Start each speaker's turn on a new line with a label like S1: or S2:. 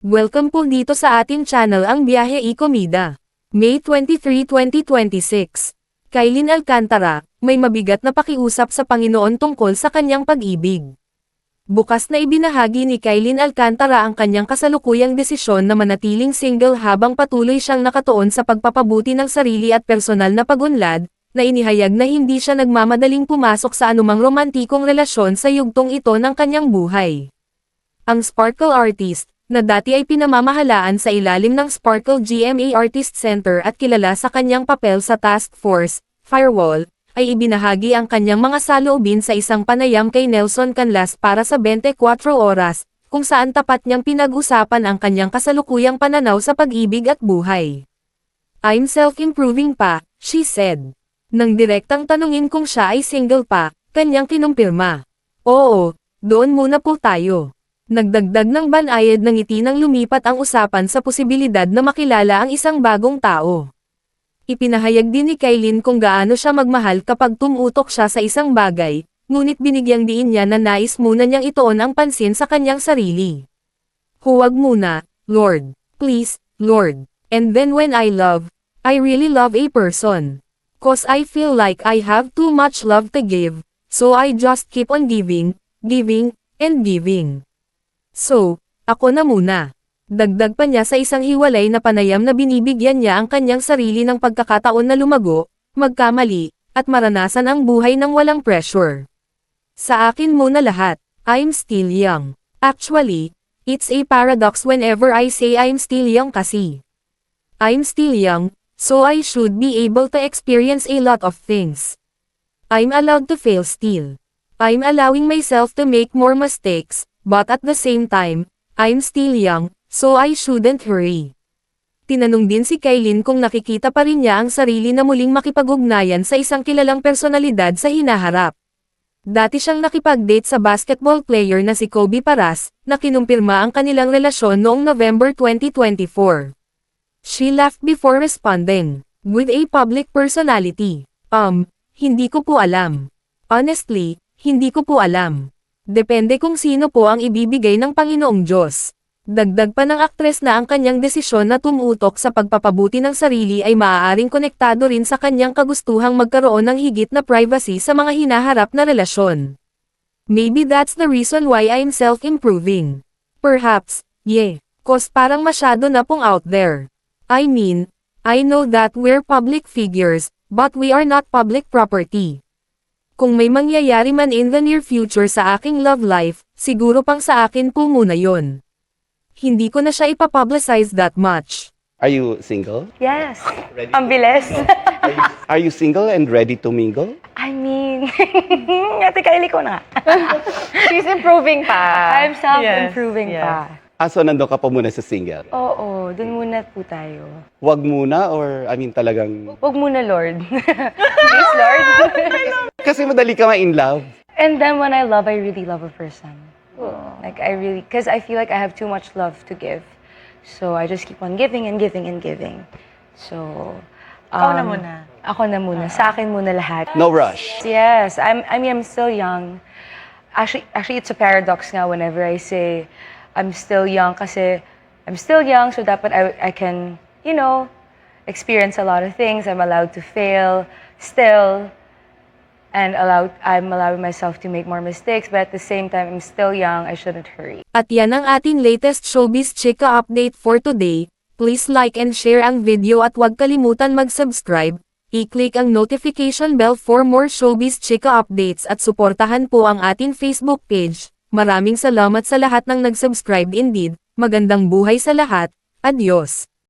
S1: Welcome po dito sa ating channel ang Biyahe y Komida. May 23, 2026. Kailin Alcantara, may mabigat na pakiusap sa Panginoon tungkol sa kanyang pag-ibig. Bukas na ibinahagi ni Kailin Alcantara ang kanyang kasalukuyang desisyon na manatiling single habang patuloy siyang nakatuon sa pagpapabuti ng sarili at personal na pag-unlad, na inihayag na hindi siya nagmamadaling pumasok sa anumang romantikong relasyon sa yugtong ito ng kanyang buhay. Ang Sparkle artist, na dati ay pinamamahalaan sa ilalim ng Sparkle GMA Artist Center at kilala sa kanyang papel sa Task Force, Firewall, ay ibinahagi ang kanyang mga saloobin sa isang panayam kay Nelson Canlas para sa 24 oras, kung saan tapat niyang pinag-usapan ang kanyang kasalukuyang pananaw sa pag-ibig at buhay. "I'm self-improving pa," she said. Nang direktang tanungin kung siya ay single pa, kanyang kinumpirma. "Oo, doon muna po tayo." Nagdagdag ng banayad ng ngiti nang lumipat ang usapan sa posibilidad na makilala ang isang bagong tao. Ipinahayag din ni Kailin kung gaano siya magmahal kapag tumutok siya sa isang bagay, ngunit binigyang diin niya na nais muna niyang ituon ang pansin sa kanyang sarili. "Huwag muna, Lord. Please, Lord. And then when I really love a person. 'Cause I feel like I have too much love to give, so I just keep on giving, and giving. So, ako na muna." Dagdag pa niya sa isang hiwalay na panayam na binibigyan niya ang kanyang sarili ng pagkakataon na lumago, magkamali, at maranasan ang buhay ng walang pressure. "Sa akin muna lahat, I'm still young. Actually, it's a paradox whenever I say I'm still young kasi. I'm still young, so I should be able to experience a lot of things. I'm allowed to fail still. I'm allowing myself to make more mistakes, but at the same time, I'm still young, so I shouldn't hurry." Tinanong din si Kailin kung nakikita pa rin niya ang sarili na muling makipag-ugnayan sa isang kilalang personalidad sa hinaharap. Dati siyang nakipag-date sa basketball player na si Kobe Paras, na kinumpirma ang kanilang relasyon noong November 2024. She laughed before responding, with a public personality. Hindi ko po alam. Honestly, hindi ko po alam. Depende kung sino po ang ibibigay ng Panginoong Diyos." Dagdag pa ng aktres na ang kanyang desisyon na tumutok sa pagpapabuti ng sarili ay maaaring konektado rin sa kanyang kagustuhang magkaroon ng higit na privacy sa mga hinaharap na relasyon. "Maybe that's the reason why I'm self-improving. Perhaps, 'cause parang masyado na pong out there. I mean, I know that we're public figures, but we are not public property. Kung may mangyayari man in the near future sa aking love life, siguro pang sa akin po muna yon. Hindi ko na siya ipapublicize that much."
S2: Are you single?
S3: Yes.
S2: Ready
S3: Ang bilis.
S2: Are you single and ready to mingle?
S3: I mean, Ate Kylie ko na.
S4: She's improving pa.
S3: I'm self-improving
S4: Yes,
S3: pa.
S2: So nandun ka pa muna sa single?
S3: Oo, dun muna po tayo.
S2: Wag muna or talagang...
S3: Huwag muna, Lord. Please, Lord.
S2: Kasi madali ka ma-in love.
S3: And then when I really love a person. Like because I feel like I have too much love to give. So I just keep on giving and giving and giving. So,
S4: Ikaw na muna.
S3: Ako na muna. Sa akin muna lahat.
S2: No rush.
S3: Yes, I'm still young. Actually, it's a paradox nga whenever I say I'm still young kasi I'm still young, so dapat I can, experience a lot of things. I'm allowed to fail still, and I'm allowing myself to make more mistakes, but at the same time, I'm still young, I shouldn't hurry.
S1: At yan ang ating latest Showbiz Chika update for today. Please like and share ang video at huwag kalimutan mag-subscribe. I-click ang notification bell for more Showbiz Chika updates at suportahan po ang ating Facebook page. Maraming salamat sa lahat ng nag-subscribe indeed. Magandang buhay sa lahat. Adios.